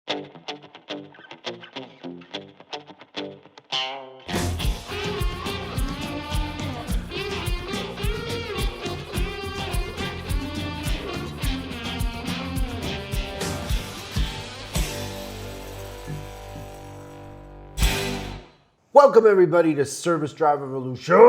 Welcome everybody to Service Drive Revolution.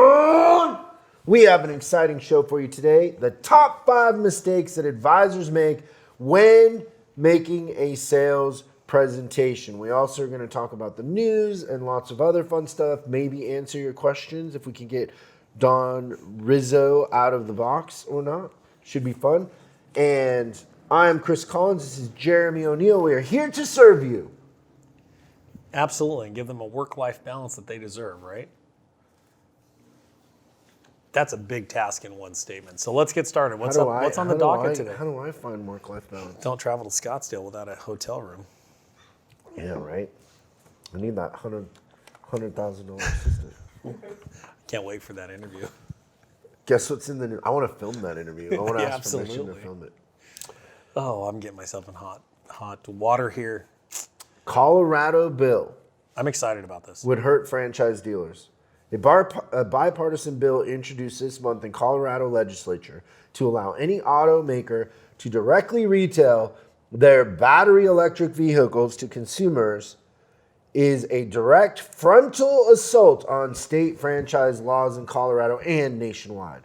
We have an exciting show for you today. The top 5 mistakes that advisors make when making a sales presentation. We also are going to talk about the news and lots of other fun stuff. Maybe answer your questions if we can get Don Rizzo out of the box or not. Should be fun. And I am Chris Collins. This is Jeremy O'Neill. We are here to serve you. Absolutely, and give them a work-life balance that they deserve, right? That's a big task in one statement. So let's get started. What's on the docket today? How do I find work-life balance? Don't travel to Scottsdale without a hotel room. Yeah, right. I need that $100,000 assistant. Can't wait for that interview. Guess what's in the? I want to film that interview. I want to Yeah, ask permission to absolutely. film it. Oh, I'm getting myself in hot water here. Colorado bill I'm excited about this. would hurt franchise dealers. A bipartisan bill introduced this month in Colorado legislature to allow any automaker to directly retail their battery electric vehicles to consumers is a direct frontal assault on state franchise laws in Colorado and nationwide.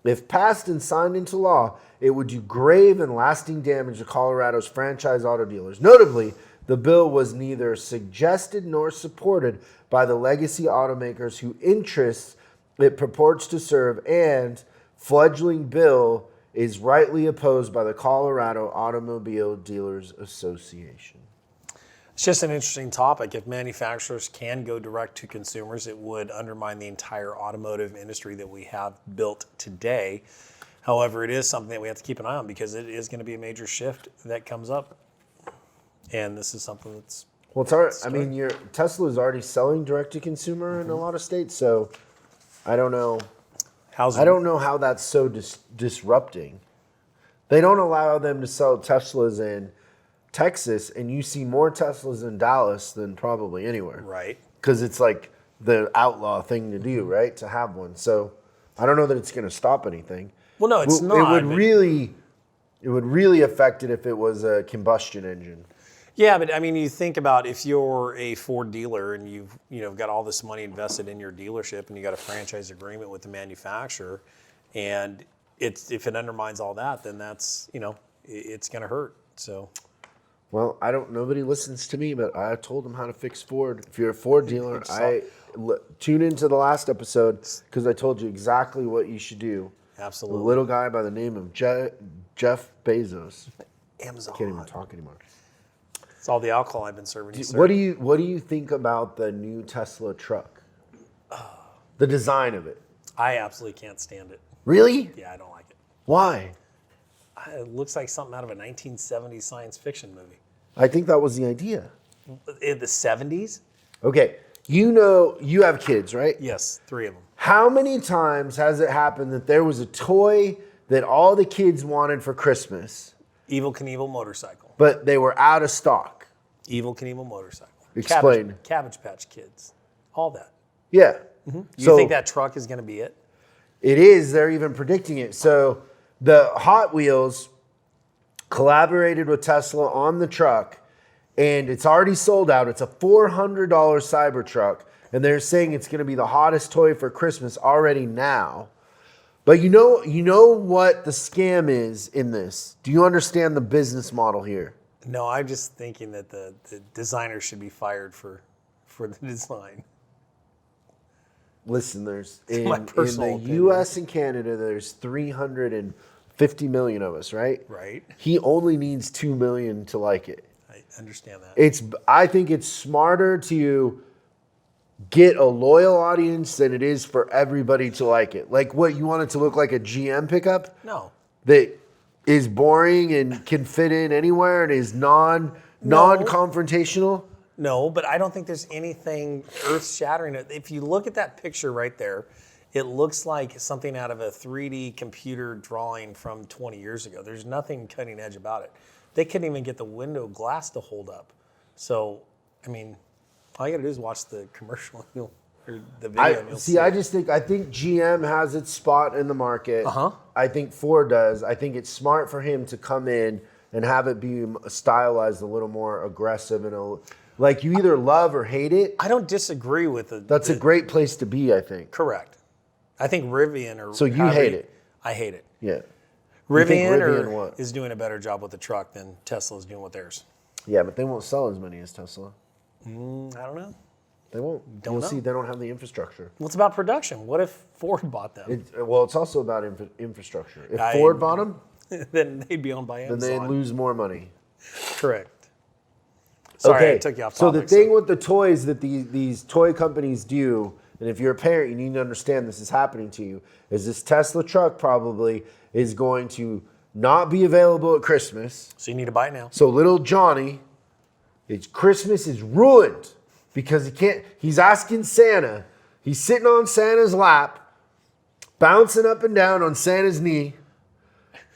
If passed and signed into law, it would do grave and lasting damage to Colorado's franchise auto dealers. Notably, the bill was neither suggested nor supported by the legacy automakers whose interests it purports to serve, and fledgling bill is rightly opposed by the Colorado Automobile Dealers Association. It's just an interesting topic. If manufacturers can go direct to consumers, it would undermine the entire automotive industry that we have built today. However, it is something that we have to keep an eye on because it is going to be a major shift that comes up. And this is something that's... Well, it's already, I mean, Tesla is already selling direct to consumer in a lot of states, so I don't know. I don't know how that's so disrupting. They don't allow them to sell Teslas in Texas, and you see more Teslas in Dallas than probably anywhere. Right. Because it's like the outlaw thing to do, right? To have one. So I don't know that it's going to stop anything. Well, no, it's not. It would really affect it if it was a combustion engine. Yeah, but I mean, you think about if you're a Ford dealer and you've got all this money invested in your dealership and you got a franchise agreement with the manufacturer, and if it undermines all that, then that's it's going to hurt. So, well, nobody listens to me, but I told them how to fix Ford. If you're a Ford dealer, tune into the last episode because I told you exactly what you should do. Absolutely. A little guy by the name of Jeff Bezos. Amazon. Can't even talk anymore. It's all the alcohol I've been serving you, sir. What do you think about the new Tesla truck? The design of it. I absolutely can't stand it. Really? Yeah, I don't like it. Why? It looks like something out of a 1970s science fiction movie. I think that was the idea. In the 70s? Okay, you have kids, right? Yes, 3 of them. How many times has it happened that there was a toy that all the kids wanted for Christmas, Evel Knievel motorcycle. but they were out of stock? Evel Knievel motorcycle. Explain. Cabbage Patch Kids. All that. Yeah. You think that truck is going to be it? It is. They're even predicting it. So the Hot Wheels collaborated with Tesla on the truck, and it's already sold out. It's a $400 Cybertruck, and they're saying it's going to be the hottest toy for Christmas already now. But you know what the scam is in this? Do you understand the business model here? No, I'm just thinking that the designer should be fired for the design. Listen, there's in the opinion. U.S. and Canada, there's 350 million of us, right? Right. He only needs 2 million to like it. I understand that. I think it's smarter to get a loyal audience than it is for everybody to like it. Like what, you want it to look like a GM pickup? No. That is boring and can fit in anywhere and is non-confrontational? No, but I don't think there's anything earth-shattering. If you look at that picture right there, it looks like something out of a 3D computer drawing from 20 years ago. There's nothing cutting edge about it. They couldn't even get the window glass to hold up. So, I mean, all you got to do is watch the commercial or the video. And you'll see. I think GM has its spot in the market. Uh-huh. I think Ford does. I think it's smart for him to come in and have it be stylized a little more aggressive and like you either love or hate it. I don't disagree with it. That's a great place to be, I think. Correct. I think Rivian or So you hate it? I hate it. Yeah. Rivian is doing a better job with the truck than Tesla is doing with theirs. Yeah, but they won't sell as many as Tesla. I don't know. They won't. You'll see they don't have the infrastructure. What's about production? What if Ford bought them? It's also about infrastructure. If Ford bought them, then they'd be owned by Amazon. then they'd lose more money. Correct. Sorry, I took you off So topic. the thing with the toys that these toy companies do, and if you're a parent, you need to understand this is happening to you, is this Tesla truck probably is going to not be available at Christmas. So you need to buy it now. So little Johnny, Christmas is ruined because he's asking Santa. He's sitting on Santa's lap, bouncing up and down on Santa's knee,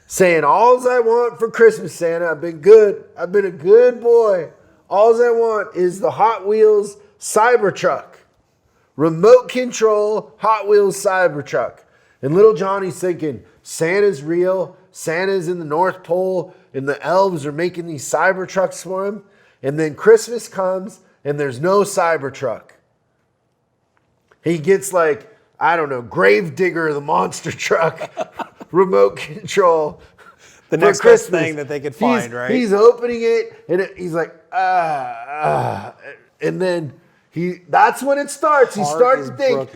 saying, "Alls I want for Christmas, Santa, I've been good. I've been a good boy. Alls I want is the Hot Wheels Cybertruck. Remote control Hot Wheels Cybertruck." And little Johnny's thinking, Santa's real. Santa's in the North Pole, and the elves are making these Cybertrucks for him. And then Christmas comes, and there's no Cybertruck. He gets like, I don't know, Gravedigger, the monster truck, remote control. The next best thing that they could find, right? He's opening it, and he's like, and then that's when it starts. He starts to think,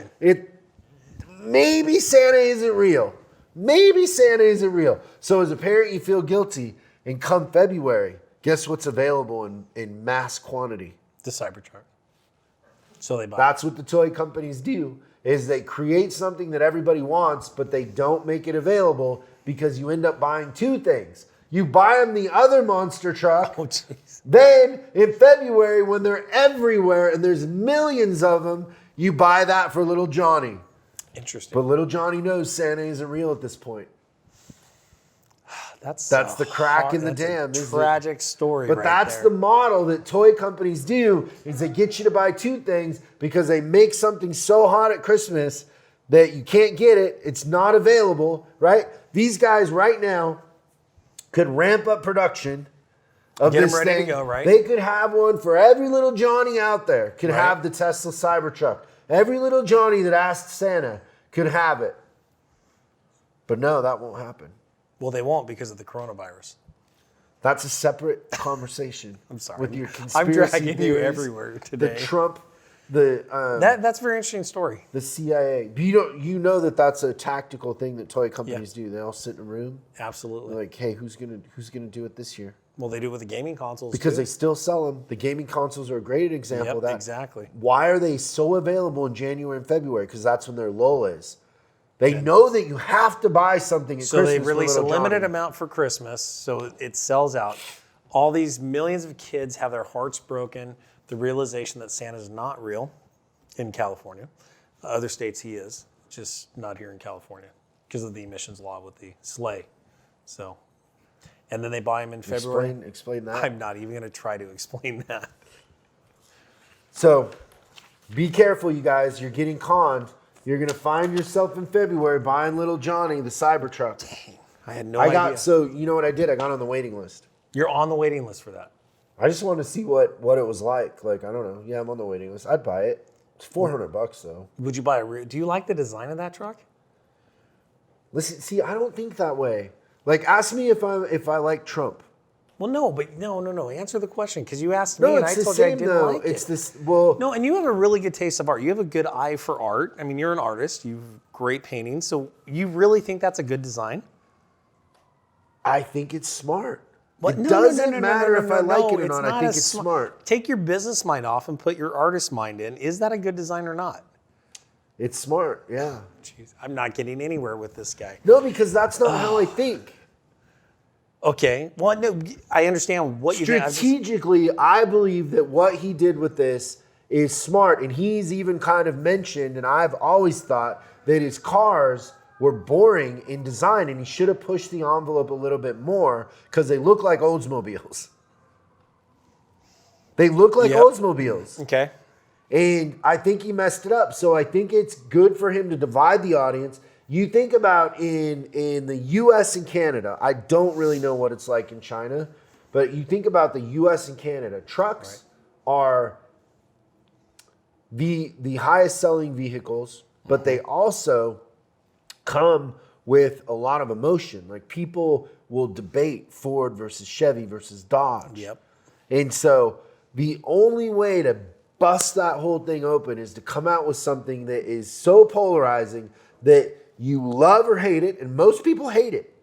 maybe Santa isn't real. Maybe Santa isn't real. So as a parent, you feel guilty. And come February, guess what's available in mass quantity? The Cybertruck. So they buy. That's what the toy companies do, is they create something that everybody wants, but they don't make it available because you end up buying two things. You buy them the other monster truck. Oh, jeez. Then in February, when they're everywhere and there's millions of them, you buy that for little Johnny. Interesting. But little Johnny knows Santa isn't real at this point. That's the crack in the dam. That's a tragic story. But that's the model that toy companies do, is they get you to buy two things because they make something so hot at Christmas that you can't get it. It's not available, right? These guys right now could ramp up production of Get this them ready thing. to go, right? They could have one for every little Johnny out there. Could have the Tesla Cybertruck. Every little Johnny that asked Santa could have it. But no, that won't happen. Well, they won't because of the coronavirus. That's a separate conversation. I'm sorry. With your I'm conspiracy dragging theories, you everywhere today. The Trump, the that's a very interesting story. the CIA. But you know that that's a tactical thing that toy companies do. They all sit in a room. Absolutely. They're like, hey, who's gonna do it this year? Well, they do it with the gaming consoles Because too. they still sell them. The gaming consoles are a great example of that. Exactly. Why are they so available in January and February? Because that's when their lull is. They know that you have to buy something at So Christmas. they release a for little limited Johnny. amount for Christmas, so it sells out. All these millions of kids have their hearts broken. The realization that Santa's not real in California. Other states he is, just not here in California because of the emissions law with the sleigh. So, and then they buy him in February. Explain that. I'm not even going to try to explain that. So, be careful, you guys. You're getting conned. You're going to find yourself in February buying little Johnny, the Cybertruck. Dang, I had no idea. So, you know what I did? I got on the waiting list. You're on the waiting list for that. I just wanted to see what it was like. Like, I don't know. Yeah, I'm on the waiting list. I'd buy it. It's $400 though. Would you buy do you like the design of that truck? Listen, see, I don't think that way. Like, ask me if I like Trump. Well, no, but no. Answer the question because you asked me No, and I it's the told you I same didn't though. like It's it. this. Well, No, and you have a really good taste of art. You have a good eye for art. I mean, you're an artist. You have great painting. So you really think that's a good design? I think it's smart. What? It No, doesn't matter if I like it or not. I think it's smart. Take your business mind off and put your artist mind in. Is that a good design or not? It's smart. Yeah. Jeez, I'm not getting anywhere with this guy. No, because that's not how I think. Okay. Well, no, I understand what you think. Strategically, I believe that what he did with this is smart. And he's even kind of mentioned, and I've always thought that his cars were boring in design, and he should have pushed the envelope a little bit more because they look like Oldsmobiles. They look like Yep. Oldsmobiles. Okay. And I think he messed it up. So I think it's good for him to divide the audience. You think about in the US and Canada, I don't really know what it's like in China, but you think about the US and Canada, trucks are the highest selling vehicles, but they also come with a lot of emotion. Like people will debate Ford versus Chevy versus Dodge. Yep. And so the only way to bust that whole thing open is to come out with something that is so polarizing that you love or hate it, and most people hate it.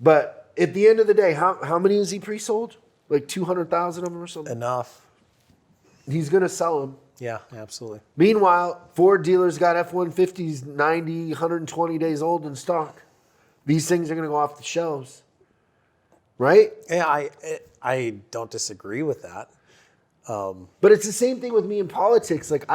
But at the end of the day, how many is he pre-sold? Like 200,000 of them or something? Enough. He's going to sell them. Yeah, absolutely. Meanwhile, Ford dealers got F-150s 90, 120 days old in stock. These things are going to go off the shelves. Right? Yeah, I don't disagree with that. But it's the same thing with me in politics. Like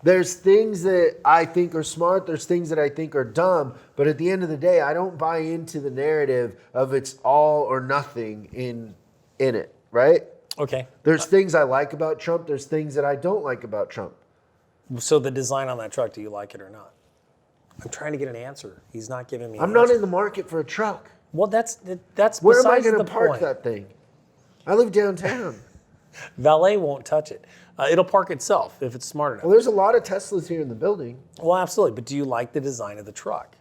there's things that I think are smart. There's things that I think are dumb. But at the end of the day, I don't buy into the narrative of it's all or nothing in it. Right? Okay. There's things I like about Trump. There's things that I don't like about Trump. So the design on that truck, do you like it or not? I'm trying to get an answer. He's not giving me an I'm not answer. in the market for a truck. Well, that's Where am I besides going the to park point. that thing? I live downtown. Valet won't touch it. It'll park itself if it's smart enough. Well, there's a lot of Teslas here in the building. Well, absolutely. But do you like the design of the truck?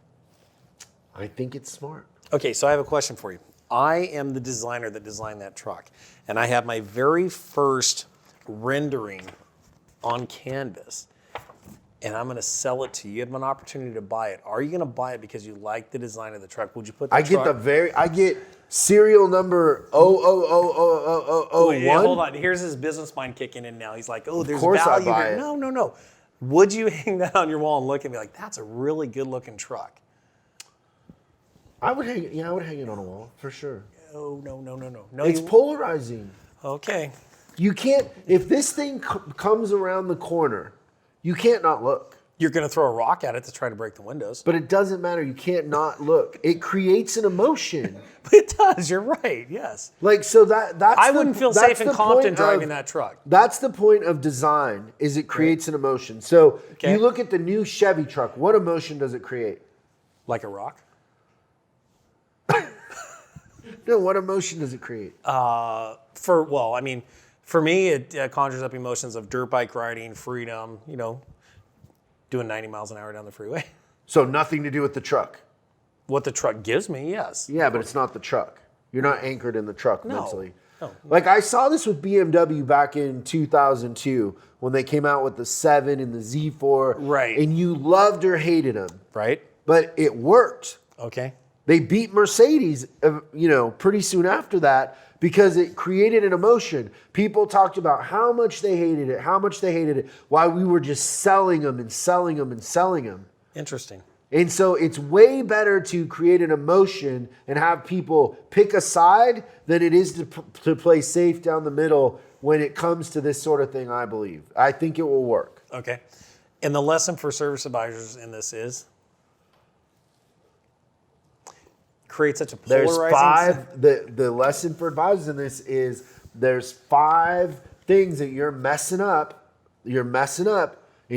I think it's smart. Okay, so I have a question for you. I am the designer that designed that truck, and I have my very first rendering on canvas, and I'm going to sell it to you. You have an opportunity to buy it. Are you going to buy it because you like the design of the truck? Would you put the I truck? get serial number 0000001. Wait, yeah, hold on. Here's his business mind kicking in now. He's like, oh, there's course I value buy here. it. No. Would you hang that on your wall and look and be like, that's a really good looking truck? I would hang it on a wall for sure. Oh, no. It's polarizing. Okay. You can't, if this thing comes around the corner, you can't not look. You're going to throw a rock at it to try to break the windows. But it doesn't matter. You can't not look. It creates an emotion. But it does. You're right. Yes. Like, so that's I wouldn't feel that's safe in the Compton point driving of- that truck. That's the point of design, is it creates an emotion. So Okay. you look at the new Chevy truck, what emotion does it create? Like a rock? No, what emotion does it create? For me, it conjures up emotions of dirt bike riding, freedom, doing 90 miles an hour down the freeway. So nothing to do with the truck. What the truck gives me, yes. Yeah, but it's not the truck. You're not anchored in the truck mentally. No. Like I saw this with BMW back in 2002 when they came out with the 7 and the Z4. Right. And you loved or hated them. Right? But it worked. Okay. They beat Mercedes, pretty soon after that because it created an emotion. People talked about how much they hated it, while we were just selling them and selling them and selling them. Interesting. And so it's way better to create an emotion and have people pick a side than it is to play safe down the middle when it comes to this sort of thing, I believe. I think it will work. Okay. And the lesson for service advisors in this is? Create such a polarizing... The lesson for advisors in this is there's 5 things that you're messing up in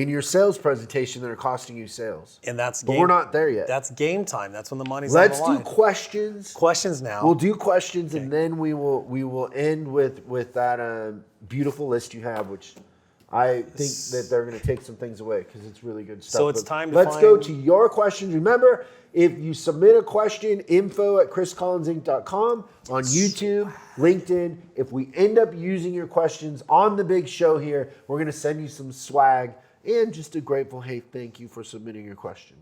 your sales presentation that are costing you sales. And that's But we're not there yet. That's game time. That's when the money's Let's on the do line. questions. Questions now. We'll do questions, and then we will end with that beautiful list you have, which I think that they're going to take some things away because it's really good stuff. So it's But time to let's go find- to your questions. Remember, if you submit a question, info@chriscollinsinc.com on YouTube, LinkedIn. If we end up using your questions on the big show here, we're going to send you some swag and just a grateful, hey, thank you for submitting your question.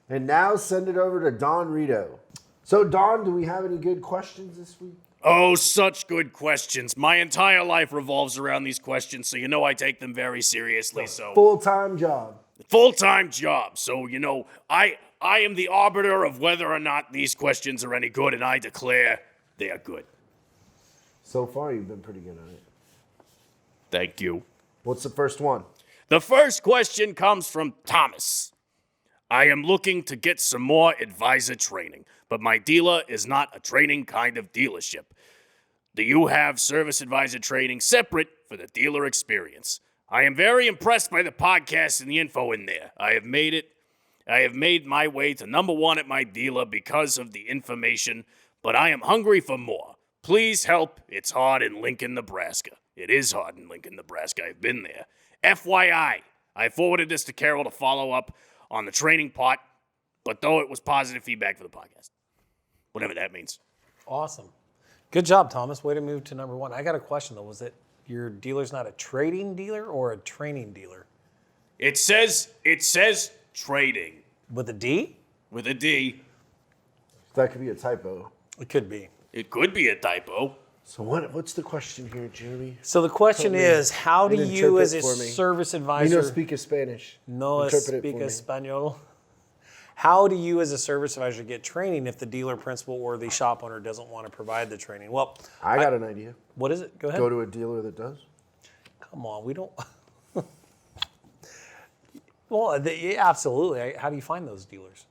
And now send it over to Don Rito. So, Don, do we have any good questions this week? Oh, such good questions. My entire life revolves around these questions, so I take them very seriously. So Full-time job. full-time job. So, I am the arbiter of whether or not these questions are any good, and I declare they are good. So far, you've been pretty good at it. Thank you. What's the first one? The first question comes from Thomas. I am looking to get some more advisor training, but my dealer is not a training kind of dealership. Do you have service advisor training separate for the dealer experience? I am very impressed by the podcast and the info in there. I have made my way to number one at my dealer because of the information, but I am hungry for more. Please help. It's hard in Lincoln, Nebraska. It is hard in Lincoln, Nebraska. I've been there. FYI, I forwarded this to Carol to follow up on the training part, but though it was positive feedback for the podcast. Whatever that means. Awesome. Good job, Thomas. Way to move to number one. I got a question, though. Was it your dealer's not a trading dealer or a training dealer? It says trading. With a D? With a D. That could be a typo. It could be. It could be a typo. So what's the question here, Jeremy? So the question is, how do you as a Interpret for me. service advisor... You know, speak Spanish. No Interpret it speak for me. español. How do you as a service advisor get training if the dealer principal or the shop owner doesn't want to provide the training? Well, I got an idea. What is it? Go ahead. Go to a dealer that does. Come on, we don't... Well, yeah, absolutely. How do you find those dealers?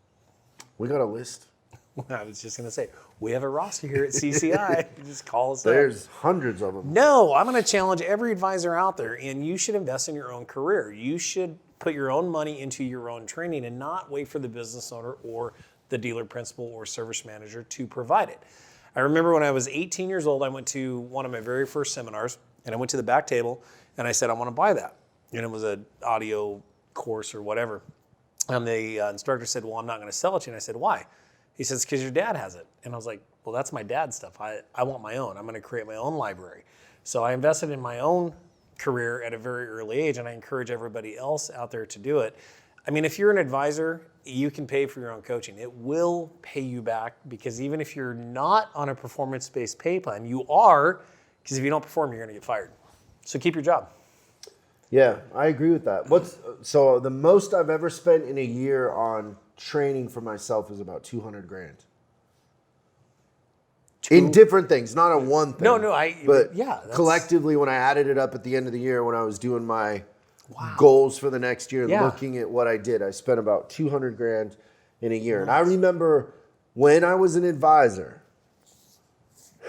We got a list. I was just going to say, we have a roster here at CCI. Just call us up. There's hundreds of them. No, I'm going to challenge every advisor out there, and you should invest in your own career. You should put your own money into your own training and not wait for the business owner or the dealer principal or service manager to provide it. I remember when I was 18 years old, I went to one of my very first seminars, and I went to the back table, and I said, I want to buy that. And it was an audio course or whatever. And the instructor said, well, I'm not going to sell it to you. And I said, why? He says, because your dad has it. And I was like, well, that's my dad's stuff. I want my own. I'm going to create my own library. So I invested in my own career at a very early age, and I encourage everybody else out there to do it. I mean, if you're an advisor, you can pay for your own coaching. It will pay you back, because even if you're not on a performance-based pay plan, you are, because if you don't perform, you're going to get fired. So keep your job. Yeah, I agree with that. So the most I've ever spent in a year on training for myself is about $200,000. In different things, not on one thing. But collectively, when I added it up at the end of the year, when I was doing my goals for the next year, looking at what I did, I spent about $200,000 in a year. Nice. And I remember when I was an advisor,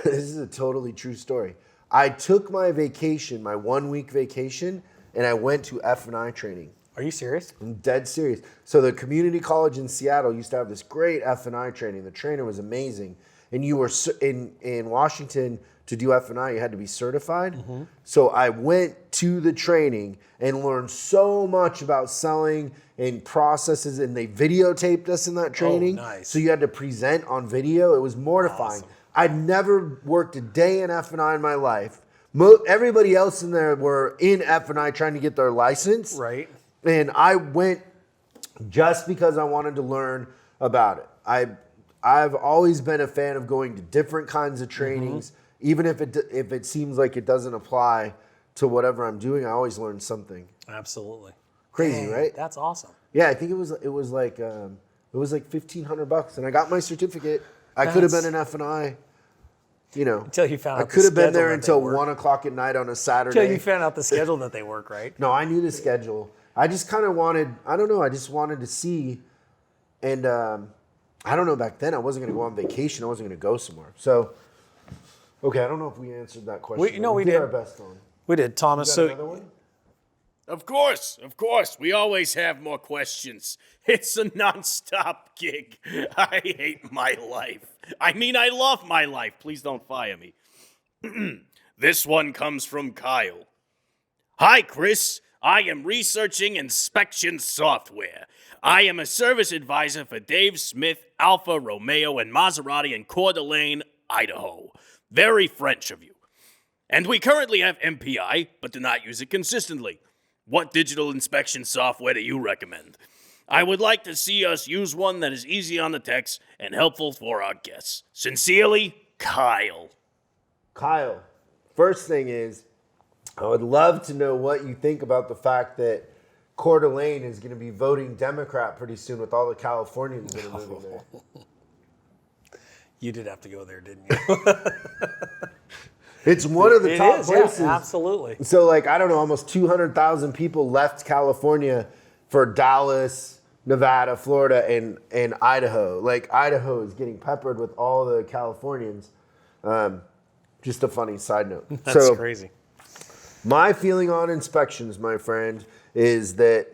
this is a totally true story. I took my vacation, my 1 week vacation, and I went to F&I training. Are you serious? I'm dead serious. So the community college in Seattle used to have this great F&I training. The trainer was amazing. And you were in Washington to do F&I, you had to be certified. Mm-hmm. So I went to the training and learned so much about selling and processes, and they videotaped us in that training. Oh, nice. So you had to present on video. It was mortifying. Awesome. I'd never worked a day in F&I in my life. Everybody else in there were in F&I trying to get their license. Right. And I went just because I wanted to learn about it. I've always been a fan of going to different kinds of trainings, even if it seems like it doesn't apply to whatever I'm doing. I always learn something. Absolutely. Crazy, right? That's awesome. Yeah, I think it was like $1,500, and I got my certificate. I could have been an F&I. You know, until you found out I could have been there until 1 o'clock at night on a Saturday. Until you found out the schedule that they work, right? No, I knew the schedule. I just kind of wanted, I don't know, I just wanted to see. And I don't know, back then I wasn't going to go on vacation. I wasn't going to go somewhere. So, okay, I don't know if we answered that question. We did did our best on. We did, Thomas. You got another one? Of course. We always have more questions. It's a nonstop gig. I hate my life. I mean, I love my life. Please don't fire me. This one comes from Kyle. Hi, Chris. I am researching inspection software. I am a service advisor for Dave Smith, Alfa Romeo, and Maserati in Coeur d'Alene, Idaho. Very French of you. And we currently have MPI, but do not use it consistently. What digital inspection software do you recommend? I would like to see us use one that is easy on the techs and helpful for our guests. Sincerely, Kyle. Kyle, first thing is, I would love to know what you think about the fact that Coeur d'Alene is going to be voting Democrat pretty soon with all the Californians that are moving there. You did have to go there, didn't you? It's one of the top places. Yeah, absolutely. So, I don't know, almost 200,000 people left California for Dallas, Nevada, Florida, and Idaho. Idaho is getting peppered with all the Californians. Just a funny side note. That's crazy. My feeling on inspections, my friend, is that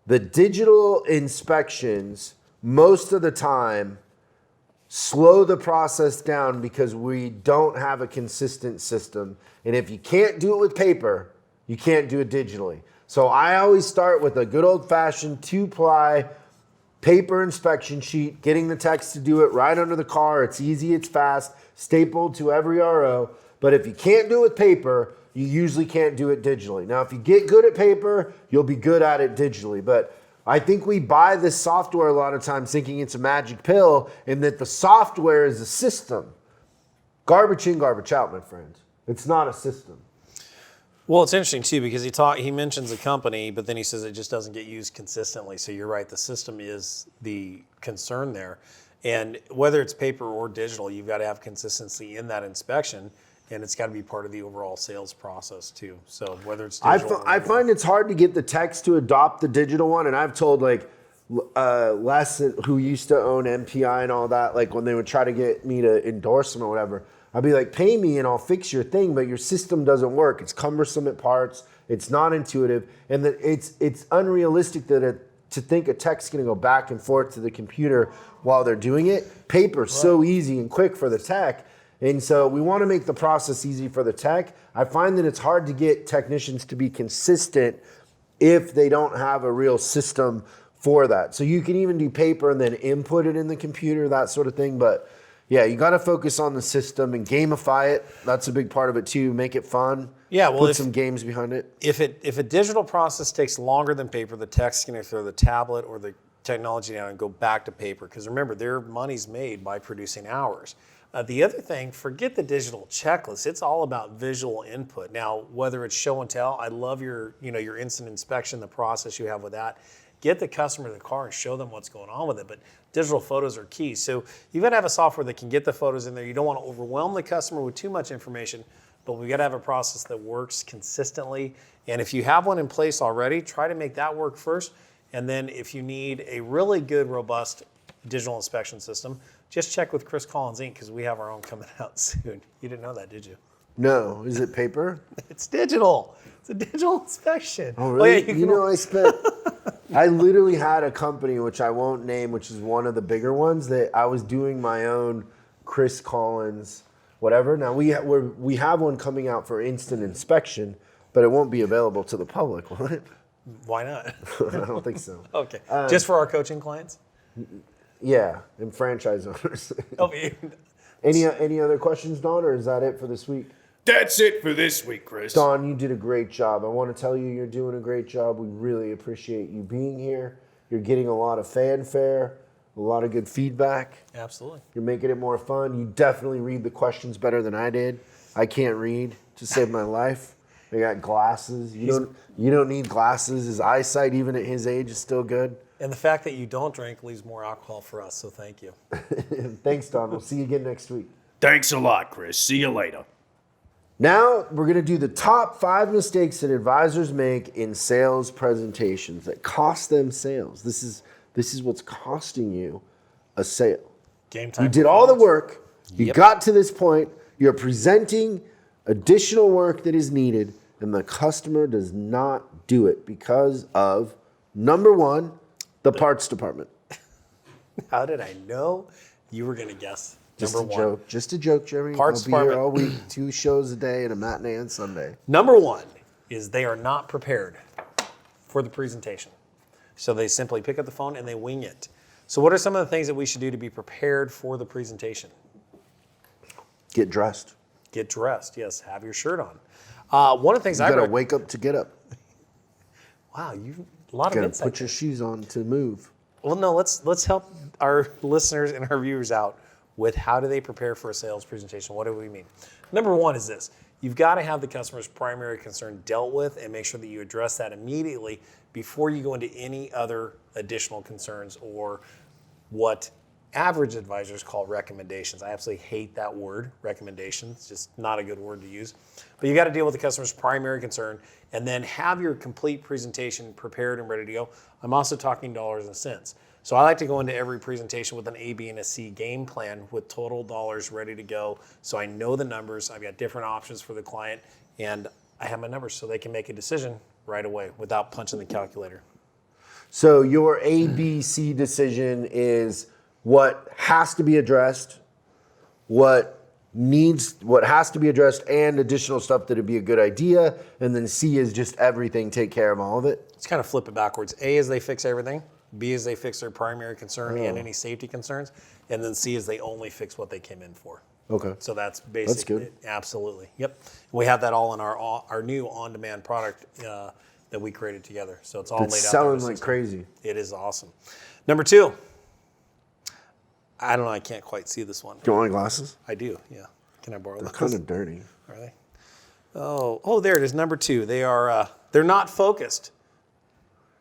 the digital inspections most of the time slow the process down because we don't have a consistent system. And if you can't do it with paper, you can't do it digitally. So I always start with a good old-fashioned 2-ply paper inspection sheet, getting the techs to do it right under the car. It's easy, it's fast, stapled to every RO. But if you can't do it with paper, you usually can't do it digitally. Now, if you get good at paper, you'll be good at it digitally. But I think we buy this software a lot of times thinking it's a magic pill and that the software is a system. Garbage in, garbage out, my friends. It's not a system. Well, it's interesting too because he mentions a company, but then he says it just doesn't get used consistently. So you're right, the system is the concern there. And whether it's paper or digital, you've got to have consistency in that inspection, and it's got to be part of the overall sales process too. So whether it's digital, I find it's hard to get the techs to adopt the digital one, and I've told like Les, who used to own MPI and all that, like when they would try to get me to endorse them or whatever, I'd be like, pay me and I'll fix your thing, but your system doesn't work. It's cumbersome at parts. It's not intuitive, and that it's unrealistic to think a tech's going to go back and forth to the computer while they're doing it. Paper's so easy and quick for the tech, and so we want to make the process easy for the tech. I find that it's hard to get technicians to be consistent if they don't have a real system for that. So you can even do paper and then input it in the computer, that sort of thing, but yeah, you got to focus on the system and gamify it. That's a big part of it too. Make it fun. Yeah, well, put some games behind it. If a digital process takes longer than paper, the tech's going to throw the tablet or the technology down and go back to paper. Because remember, their money's made by producing hours. The other thing, forget the digital checklist. It's all about visual input. Now, whether it's show and tell, I love your instant inspection, the process you have with that. Get the customer the car and show them what's going on with it. But digital photos are key. So you've got to have a software that can get the photos in there. You don't want to overwhelm the customer with too much information, but we've got to have a process that works consistently. And if you have one in place already, try to make that work first. And then if you need a really good, robust digital inspection system, just check with Chris Collins Inc. because we have our own coming out soon. You didn't know that, did you? No. Is it paper? It's digital. It's a digital inspection. Oh, really? Yeah, I literally had a company, which I won't name, which is one of the bigger ones, that I was doing my own Chris Collins, whatever. Now, we have one coming out for instant inspection, but it won't be available to the public, will it? Why not? I don't think so. Okay. Just for our coaching clients? Yeah, and franchise owners. Oh, Any other questions, Don, or is that it for this week? That's it for this week, Chris. Don, you did a great job. I want to tell you you're doing a great job. We really appreciate you being here. You're getting a lot of fanfare, a lot of good feedback. Absolutely. You're making it more fun. You definitely read the questions better than I did. I can't read to save my life. I got glasses. You don't need glasses. His eyesight, even at his age, is still good. And the fact that you don't drink leaves more alcohol for us, so thank you. Thanks, Don. We'll see you again next week. Thanks a lot, Chris. See you later. Now, we're going to do the top 5 mistakes that advisors make in sales presentations that cost them sales. This is what's costing you a sale. Game time. You did all the work. You Yep. got to this point. You're presenting additional work that is needed, and the customer does not do it because of, number 1, the parts department. How did I know you were going to guess? Just Number a 1. joke. Just a joke, Jeremy. Parts I'll be here department. all week. 2 shows a day and a matinee and Sunday. Number 1 is they are not prepared for the presentation. So they simply pick up the phone and they wing it. So what are some of the things that we should do to be prepared for the presentation? Get dressed. Get dressed. Yes, have your shirt on. One of the things You got to wake up to get up. Wow, you a lot You of got to insight. put your shoes on to move. Well, no, let's help our listeners and our viewers out with how do they prepare for a sales presentation. What do we mean? Number 1 is this. You've got to have the customer's primary concern dealt with and make sure that you address that immediately before you go into any other additional concerns or what average advisors call recommendations. I absolutely hate that word, recommendations. It's just not a good word to use. But you got to deal with the customer's primary concern and then have your complete presentation prepared and ready to go. I'm also talking dollars and cents. So I like to go into every presentation with an A, B, and a C game plan with total dollars ready to go. So I know the numbers. I've got different options for the client, and I have my numbers so they can make a decision right away without punching the calculator. So your ABC decision is what has to be addressed, what has to be addressed, and additional stuff that would be a good idea. And then C is just everything, take care of all of it. Let's kind of flip it backwards. A is they fix everything. B is they fix their primary concern and any safety concerns. And then C is they only fix what they came in for. Okay. So that's basically good. Absolutely. Yep. We have that all in our new on-demand product that we created together. So it's all It's laid out. selling like crazy. It is awesome. Number 2. I don't know. I can't quite see this one. Do you want my glasses? I do. Yeah. Can I borrow those? Kind of dirty. Are they? Oh, there it is. Number 2. They are. They're not focused.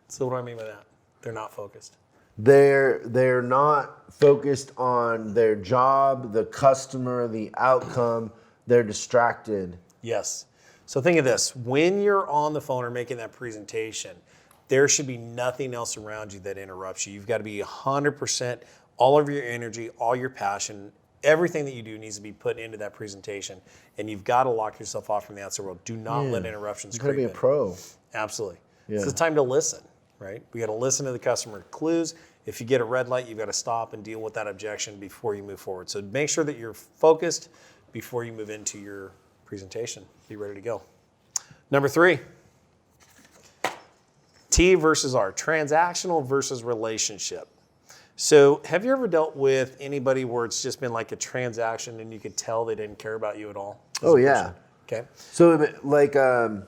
So what do I mean by that? They're not focused. They're not focused on their job, the customer, the outcome. They're distracted. Yes. So think of this. When you're on the phone or making that presentation, there should be nothing else around you that interrupts you. You've got to be 100%, all of your energy, all your passion, everything that you do needs to be put into that presentation. And you've got to lock yourself off from the outside world. Do not let interruptions You got to creep be a in. pro. Absolutely. Yeah. It's time to listen, right? We got to listen to the customer clues. If you get a red light, you've got to stop and deal with that objection before you move forward. So make sure that you're focused before you move into your presentation. Be ready to go. Number 3, T versus R, transactional versus relationship. So have you ever dealt with anybody where it's just been like a transaction and you could tell they didn't care about you at all? Oh, yeah. Okay. So like the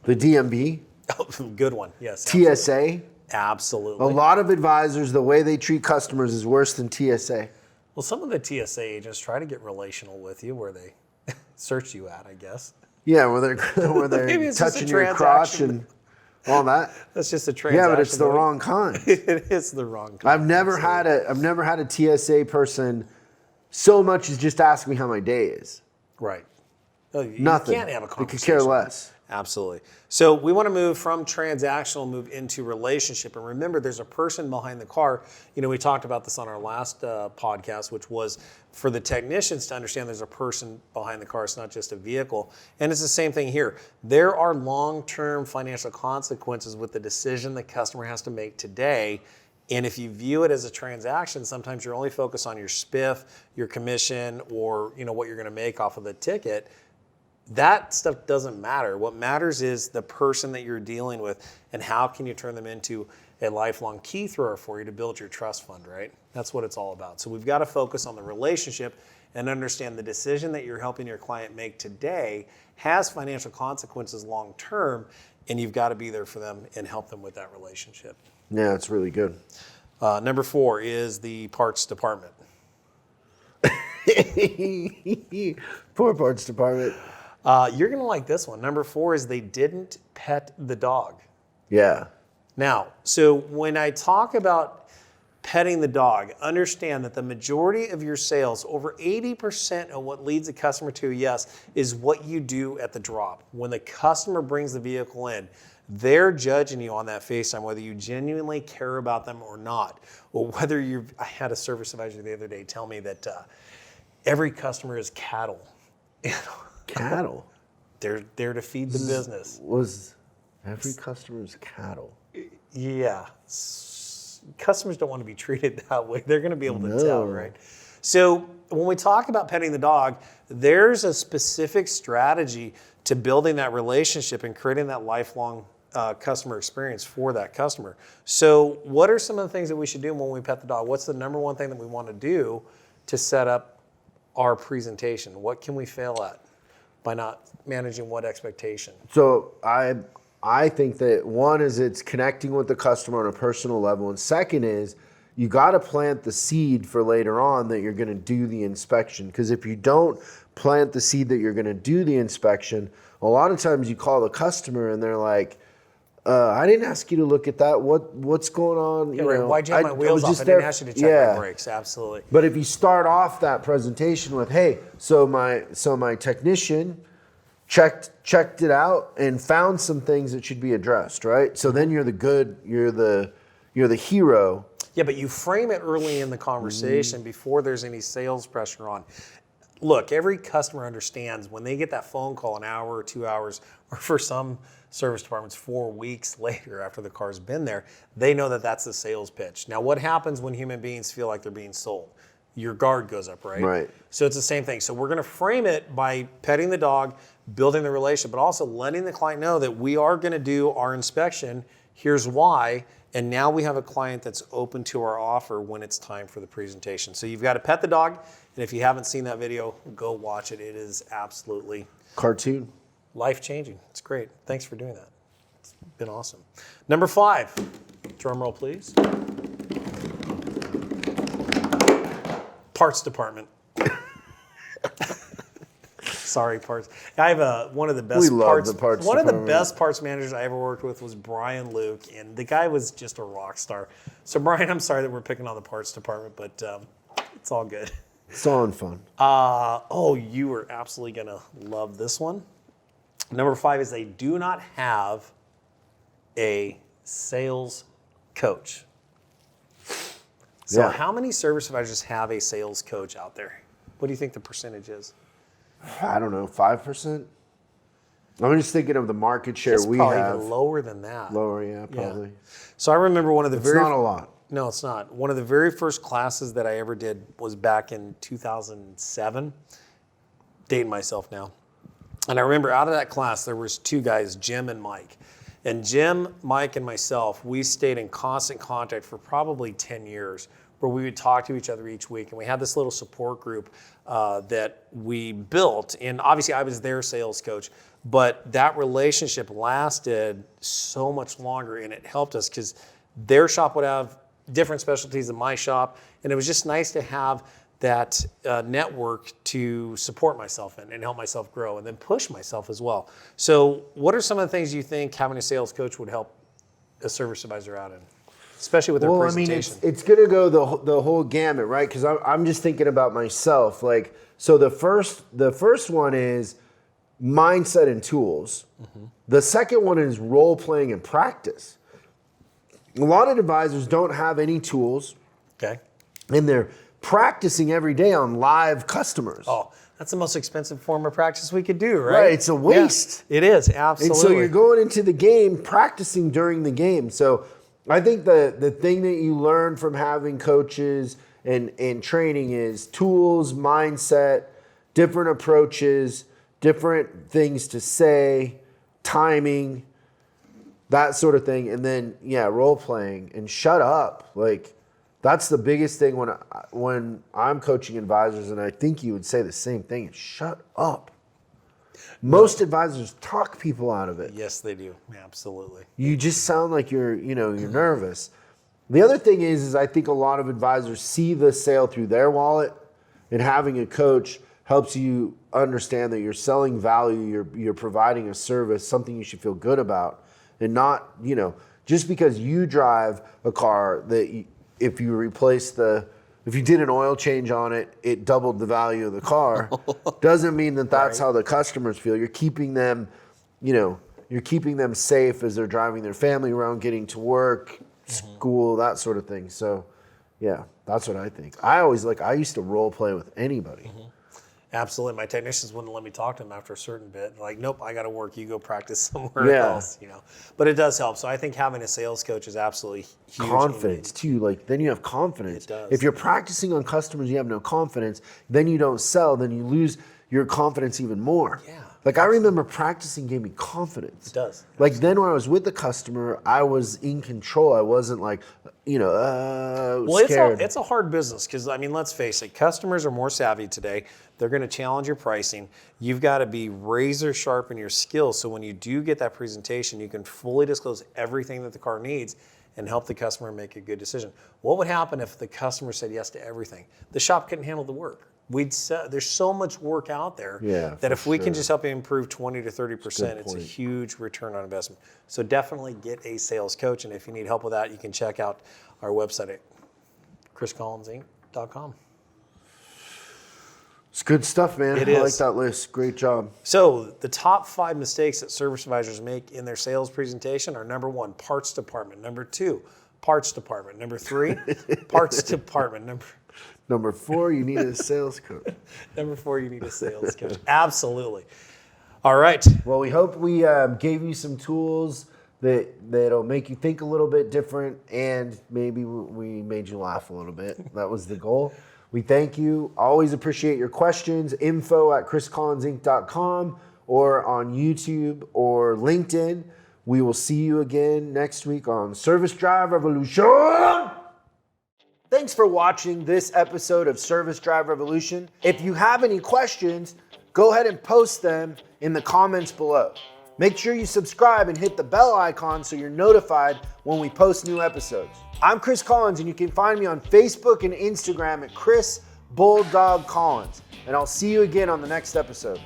DMV, Oh, good one. Yes. TSA, Absolutely. a lot of advisors, the way they treat customers is worse than TSA. Well, some of the TSA agents try to get relational with you where they search you at, I guess. Yeah, where they're Maybe it's just a touching your crotch transaction. and all that. That's just a transaction. Yeah, but it's the wrong kind. It is the wrong kind. I've never had a TSA person so much as just ask me how my day is. Right. No, you Nothing. can't have a They conversation. could care less. Absolutely. So we want to move from transactional, move into relationship. And remember, there's a person behind the car. You know, we talked about this on our last podcast, which was for the technicians to understand there's a person behind the car. It's not just a vehicle. And it's the same thing here. There are long-term financial consequences with the decision the customer has to make today. And if you view it as a transaction, sometimes you're only focused on your spiff, your commission, or what you're going to make off of the ticket. That stuff doesn't matter. What matters is the person that you're dealing with and how can you turn them into a lifelong key thrower for you to build your trust fund, right? That's what it's all about. So we've got to focus on the relationship and understand the decision that you're helping your client make today has financial consequences long term, and you've got to be there for them and help them with that relationship. Yeah, it's really good. Number 4 is the parts department. Poor parts department. You're going to like this one. Number 4 is they didn't pet the dog. Yeah. Now, so when I talk about petting the dog, understand that the majority of your sales, over 80% of what leads a customer to a yes, is what you do at the drop. When the customer brings the vehicle in, they're judging you on that FaceTime, whether you genuinely care about them or not, or whether I had a service advisor the other day tell me that every customer is cattle. Cattle. They're there to feed the business. Was every customer's cattle? Yeah. Customers don't want to be treated that way. They're going to be able to tell, right? So when we talk about petting the dog, there's a specific strategy to building that relationship and creating that lifelong customer experience for that customer. So what are some of the things that we should do when we pet the dog? What's the number one thing that we want to do to set up our presentation? What can we fail at by not managing what expectation? So I think that one is it's connecting with the customer on a personal level, and second is you got to plant the seed for later on that you're going to do the inspection. Because if you don't plant the seed that you're going to do the inspection, a lot of times you call the customer and they're like, I didn't ask you to look at that. What's going on? Yeah, right. Why'd you have my wheels off? I didn't ask you to check my brakes. Absolutely. But if you start off that presentation with, hey, so my technician checked it out and found some things that should be addressed, right? So then you're the you're the hero. Yeah, but you frame it early in the conversation before there's any sales pressure on. Look, every customer understands when they get that phone call an hour or 2 hours, or for some service departments 4 weeks later after the car's been there, they know that that's the sales pitch. Now, what happens when human beings feel like they're being sold? Your guard goes up, right? Right. So it's the same thing. So we're going to frame it by petting the dog, building the relationship, but also letting the client know that we are going to do our inspection. Here's why. And now we have a client that's open to our offer when it's time for the presentation. So you've got to pet the dog. And if you haven't seen that video, go watch it. It is absolutely Cartoon. life-changing. It's great. Thanks for doing that. It's been awesome. Number 5, drum roll, please. Parts department. Sorry, parts. I have one of the best We love parts. the parts One of the department. best parts managers I ever worked with was Brian Luke, and the guy was just a rock star. So Brian, I'm sorry that we're picking on the parts department, but it's all good. It's all in fun. You are absolutely gonna love this one. Number 5 is they do not have a sales coach. So Yeah. how many service advisors have a sales coach out there? What do you think the percentage is? I don't know, 5%? I'm just thinking of the market share It's we probably have. even lower than that. Lower, yeah, probably. So I remember one of the It's not a lot. No, it's not. One of the very first classes that I ever did was back in 2007. Dating myself now. And I remember out of that class, there was 2 guys, Jim and Mike. And Jim, Mike, and myself, we stayed in constant contact for probably 10 years, where we would talk to each other each week. And we had this little support group that we built. And obviously I was their sales coach, but that relationship lasted so much longer, and it helped us because their shop would have different specialties than my shop. And it was just nice to have that network to support myself in and help myself grow and then push myself as well. So what are some of the things you think having a sales coach would help a service advisor out in, especially with their Well, I mean, presentation? it's going to go the whole gamut, right? Because I'm just thinking about myself. Like, so the first one is mindset and tools. The second one is role playing and practice. A lot of advisors don't have any tools, Okay. and they're practicing every day on live customers. Oh, that's the most expensive form of practice we could do, right? Right, it's a waste. Yeah, it is, absolutely. And so you're going into the game, practicing during the game. So I think the thing that you learn from having coaches and training is tools, mindset, different approaches, different things to say, timing, that sort of thing. And then, role playing and shut up. Like, that's the biggest thing when I'm coaching advisors, and I think you would say the same thing, is shut up. Most advisors talk people out of it. Yes, they do. Absolutely. You just sound like you're nervous. The other thing is I think a lot of advisors see the sale through their wallet, and having a coach helps you understand that you're selling value, you're providing a service, something you should feel good about, and not, just because you drive a car that if you did an oil change on it, it doubled the value of the car, doesn't mean that that's how the customers feel. You're keeping them, you're keeping them safe as they're driving their family around, getting to work, school, that sort of thing. So, yeah, that's what I think. I used to role play with anybody. Absolutely. My technicians wouldn't let me talk to them after a certain bit. Like, nope, I got to work. You go practice somewhere else, But it does help. So I think having a sales coach is absolutely huge. Confidence too. Like, then you have confidence. It does. If you're practicing on customers, you have no confidence, then you don't sell, then you lose your confidence even more. Yeah. Like, I remember practicing gave me confidence. It does. Like, then when I was with the customer, I was in control. I wasn't like, Well, scared. it's a hard business because, let's face it, customers are more savvy today. They're going to challenge your pricing. You've got to be razor sharp in your skills. So when you do get that presentation, you can fully disclose everything that the car needs and help the customer make a good decision. What would happen if the customer said yes to everything? The shop couldn't handle the work. There's so much work out there that if we can just help you improve 20 to 30%, it's a huge return on investment. So definitely get a sales coach. And if you need help with that, you can check out our website at chriscollinsinc.com. It's good stuff, man. It I like is. that list. Great job. So the top 5 mistakes that service advisors make in their sales presentation are: number 1, parts department; number 2, parts department. Number 3, parts department. Number 4, you need a sales coach. Number 4, you need a sales coach. Absolutely. All right. Well, we hope we gave you some tools that'll make you think a little bit different, and maybe we made you laugh a little bit. That was the goal. We thank you. Always appreciate your questions. info@chriscollinsinc.com or on YouTube or LinkedIn. We will see you again next week on Service Drive Revolution. Thanks for watching this episode of Service Drive Revolution. If you have any questions, go ahead and post them in the comments below. Make sure you subscribe and hit the bell icon so you're notified when we post new episodes. I'm Chris Collins, and you can find me on Facebook and Instagram at Chris Bulldog Collins. And I'll see you again on the next episode.